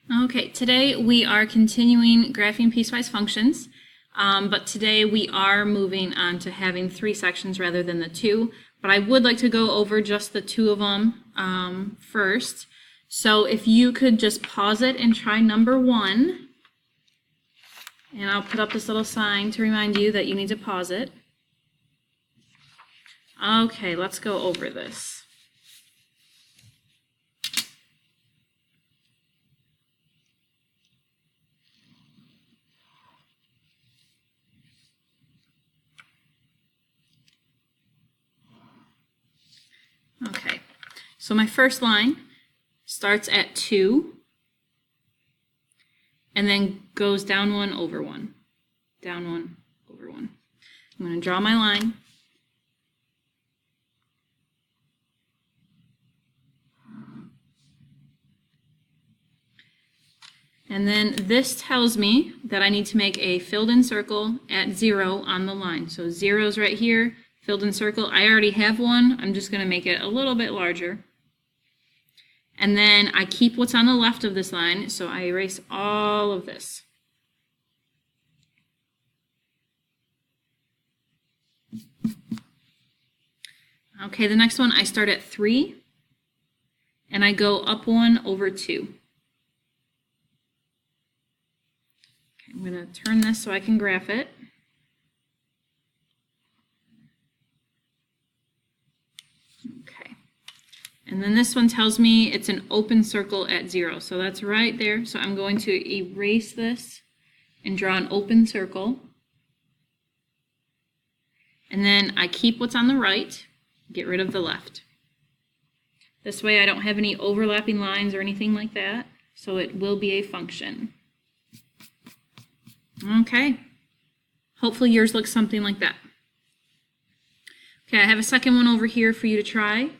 Okay, today we are continuing graphing piecewise functions, but today we are moving on to having 3 sections rather than the 2, but I would like to go over just the 2 of them first. So if you could just pause it and try number 1, and I'll put up this little sign to remind you that you need to pause it. Okay, let's go over this. Okay, so my first line starts at 2 and then goes down 1 over 1, down 1 over 1. I'm going to draw my line. And then this tells me that I need to make a filled in circle at 0 on the line. So 0 is right here, filled in circle. I already have one. I'm just going to make it a little bit larger. And then I keep what's on the left of this line, so I erase all of this. Okay, the next one I start at 3 and I go up 1 over 2. I'm going to turn this so I can graph it. Okay. And then this one tells me it's an open circle at 0. So that's right there. So I'm going to erase this and draw an open circle. And then I keep what's on the right, get rid of the left. This way I don't have any overlapping lines or anything like that. So it will be a function. Okay, hopefully yours looks something like that. Okay, I have a second one over here for you to try.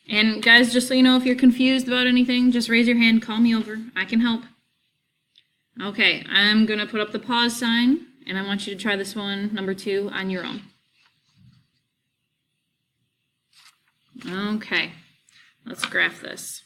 And guys, just so you know, if you're confused about anything, just raise your hand, call me over, I can help. Okay, I'm going to put up the pause sign, and I want you to try this one, number 2, on your own. Okay, let's graph this.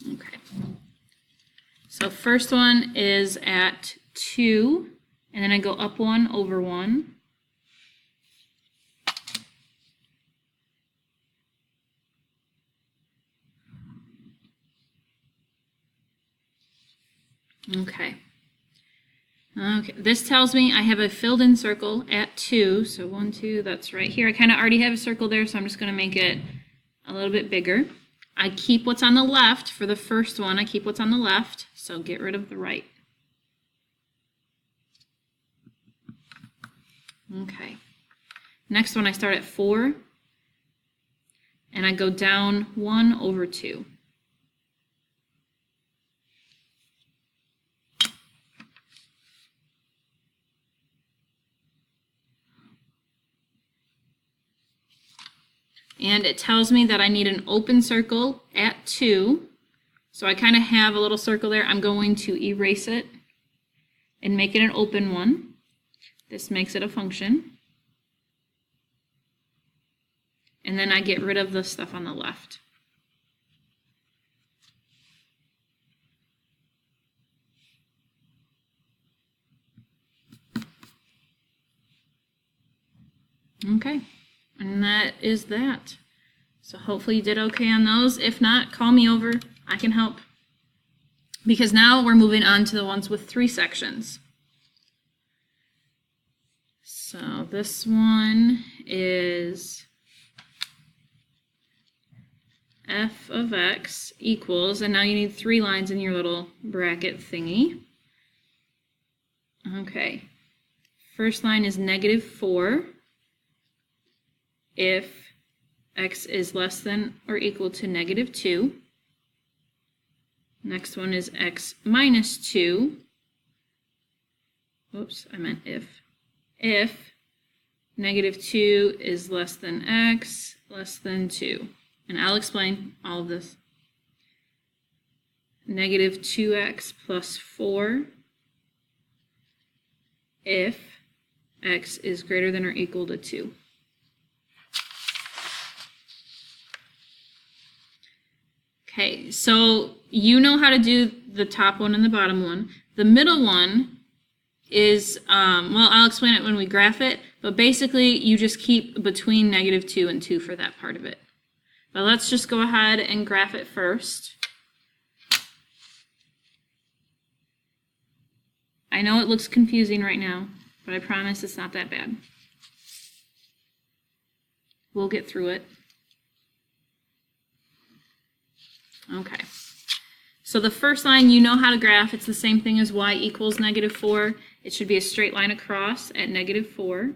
Okay, so first one is at 2, and then I go up 1 over 1. Okay. Okay, this tells me I have a filled in circle at 2, so 1, 2, that's right here. I kind of already have a circle there, so I'm just going to make it a little bit bigger. I keep what's on the left for the first one. I keep what's on the left, so get rid of the right. Okay. Next one I start at 4, and I go down 1 over 2. And it tells me that I need an open circle at 2. So I kind of have a little circle there. I'm going to erase it and make it an open one. This makes it a function. And then I get rid of the stuff on the left. Okay. And that is that. So hopefully you did okay on those. If not, call me over. I can help. Because now we're moving on to the ones with 3 sections. So this one is f of x equals, and now you need 3 lines in your little bracket thingy. Okay. First line is -4. If x is less than or equal to -2. Next one is x minus 2. Oops, I meant if. If -2 is less than x, less than 2. And I'll explain all of this. negative 2x plus 4 if x is greater than or equal to 2. Okay, so you know how to do the top one and the bottom one. The middle one is, well, I'll explain it when we graph it, but basically you just keep between negative 2 and 2 for that part of it. But let's just go ahead and graph it first. I know it looks confusing right now, but I promise it's not that bad. We'll get through it. Okay. So the first line, you know how to graph. It's the same thing as y equals negative 4. It should be a straight line across at negative 4.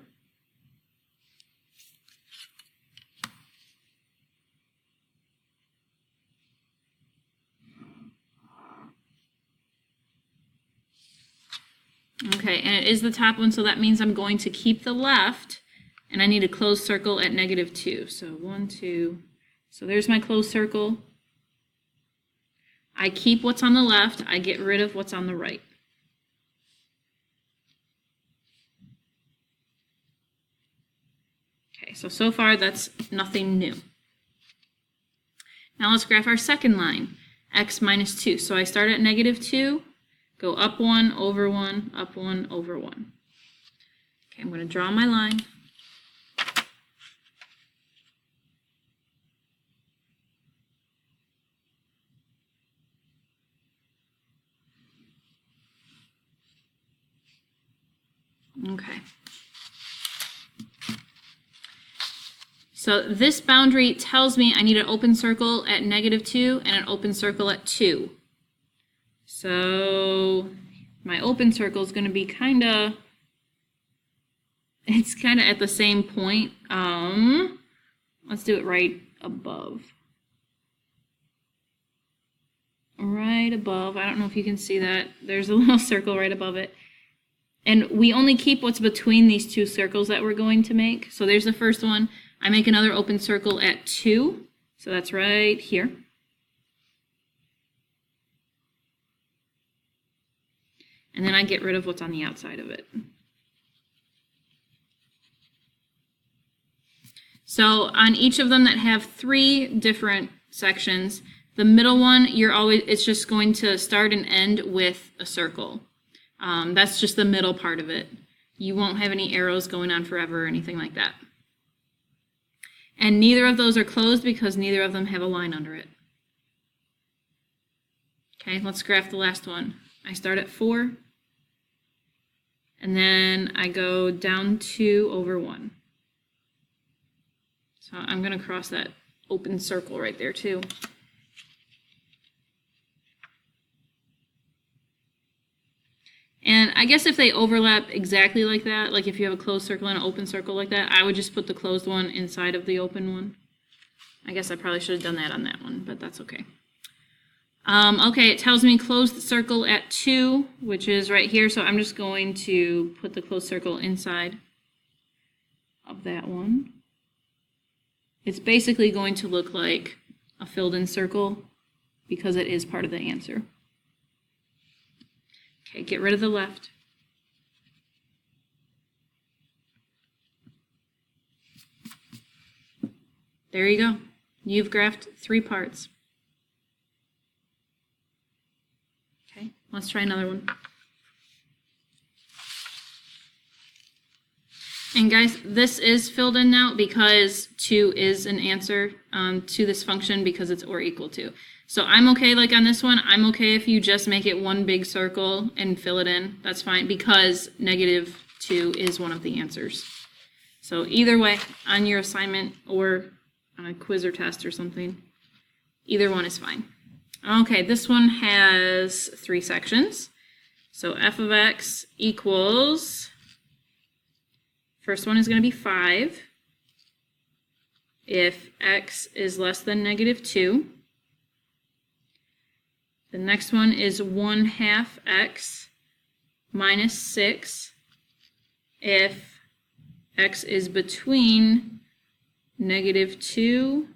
Okay, and it is the top one, so that means I'm going to keep the left, and I need a closed circle at negative 2. So 1, 2. So there's my closed circle. I keep what's on the left, I get rid of what's on the right. Okay, so far that's nothing new. Now let's graph our second line, x minus 2. So I start at negative 2, go up 1, over 1, up 1, over 1. Okay, I'm going to draw my line. Okay. So this boundary tells me I need an open circle at negative 2 and an open circle at 2. So my open circle is going to be it's kind of at the same point. Let's do it right above. Right above. I don't know if you can see that. There's a little circle right above it. And we only keep what's between these two circles that we're going to make. So there's the first one. I make another open circle at 2. So that's right here. And then I get rid of what's on the outside of it. So on each of them that have 3 different sections, the middle one, it's just going to start and end with a circle. That's just the middle part of it. You won't have any arrows going on forever or anything like that. And neither of those are closed because neither of them have a line under it. Okay, let's graph the last one. I start at 4, and then I go down 2 over 1. So I'm going to cross that open circle right there too. And I guess if they overlap exactly like that, like if you have a closed circle and an open circle like that, I would just put the closed one inside of the open one. I guess I probably should have done that on that one, but that's okay. Okay, it tells me close the circle at 2, which is right here, so I'm just going to put the closed circle inside of that one. It's basically going to look like a filled-in circle because it is part of the answer. Okay, get rid of the left. There you go. You've graphed 3 parts. Okay, let's try another one. And guys, this is filled in now because 2 is an answer to this function because it's or equal to. So I'm okay, like on this one, I'm okay if you just make it one big circle and fill it in. That's fine because negative 2 is one of the answers. So either way, on your assignment or on a quiz or test or something, either one is fine. Okay, this one has 3 sections. So f of x equals, first one is going to be 5 if x is less than negative 2. The next one is 1/2 x minus 6 if x is between negative 2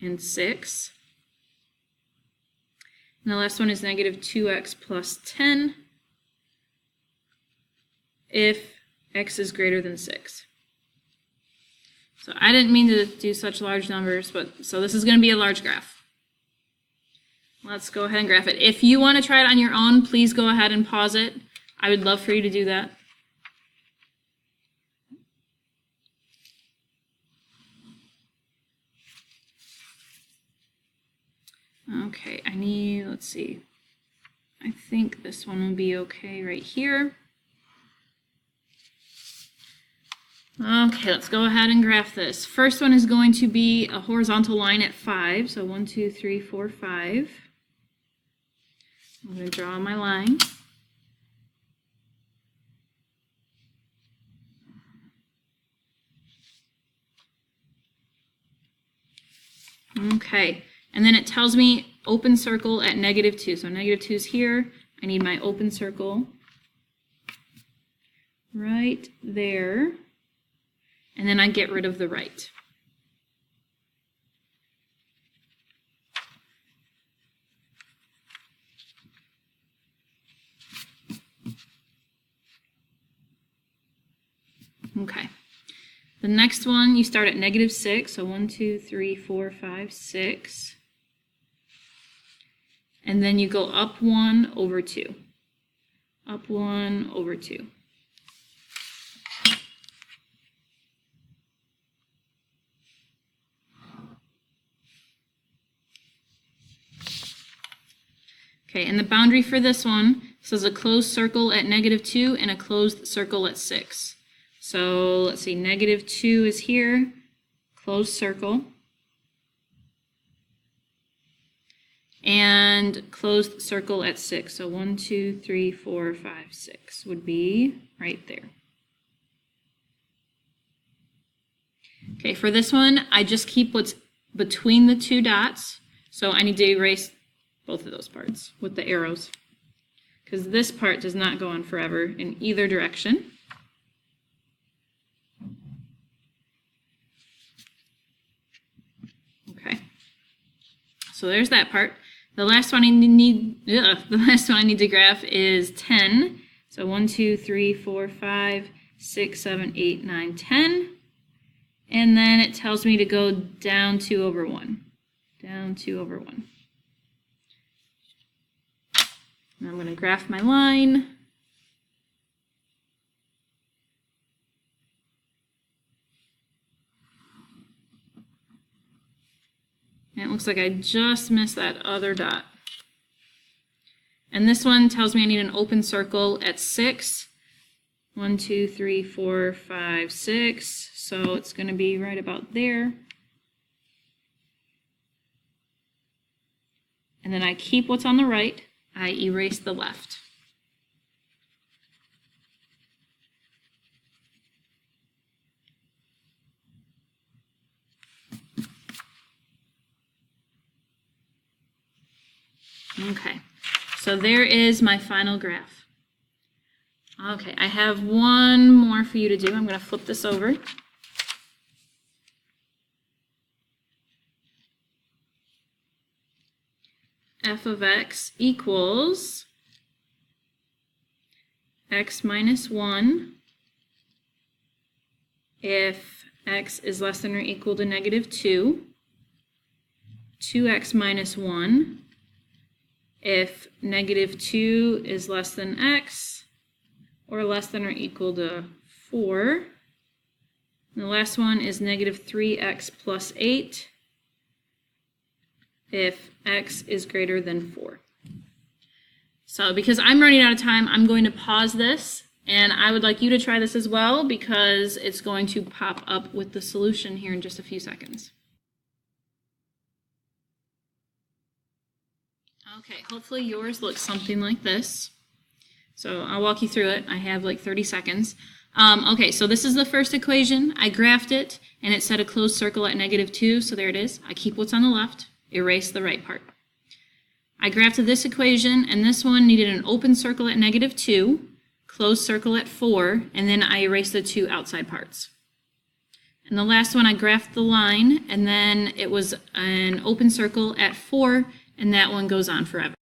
and 6. And the last one is negative 2x plus 10 if x is greater than 6. So I didn't mean to do such large numbers, but so this is going to be a large graph. Let's go ahead and graph it. If you want to try it on your own, please go ahead and pause it. I would love for you to do that. Okay, let's see. I think this one will be okay right here. Okay, let's go ahead and graph this. First one is going to be a horizontal line at 5. So 1, 2, 3, 4, 5. I'm going to draw my line. Okay, and then it tells me open circle at negative 2. So negative 2 is here. I need my open circle right there. And then I get rid of the right. Okay. The next one, you start at negative 6. So 1, 2, 3, 4, 5, 6. And then you go up 1 over 2. Up 1 over 2. Okay, and the boundary for this one says a closed circle at negative 2 and a closed circle at 6. So let's see, negative 2 is here, closed circle, and closed circle at 6. So 1, 2, 3, 4, 5, 6 would be right there. Okay, for this one, I just keep what's between the two dots. So I need to erase both of those parts with the arrows, because this part does not go on forever in either direction. Okay, so there's that part. The last one I need to graph is 10. So 1, 2, 3, 4, 5, 6, 7, 8, 9, 10. And then it tells me to go down 2 over 1. Down 2 over 1. And I'm going to graph my line. And it looks like I just missed that other dot. And this one tells me I need an open circle at 6. 1, 2, 3, 4, 5, 6. So it's going to be right about there. And then I keep what's on the right. I erase the left. Okay, so there is my final graph. Okay, I have one more for you to do. I'm going to flip this over. F of x equals x minus 1 if x is less than or equal to negative 2, 2x minus 1 if negative 2 is less than x or less than or equal to 4. And the last one is negative 3x plus 8 if x is greater than 4. So because I'm running out of time, I'm going to pause this, and I would like you to try this as well because it's going to pop up with the solution here in just a few seconds. Okay, hopefully yours looks something like this. So I'll walk you through it. I have like 30 seconds. Okay, so this is the first equation. I graphed it, and it said a closed circle at negative 2, so there it is. I keep what's on the left. Erase the right part. I graphed this equation, and this one needed an open circle at negative 2, closed circle at 4, and then I erased the two outside parts. And the last one, I graphed the line, and then it was an open circle at 4, and that one goes on forever.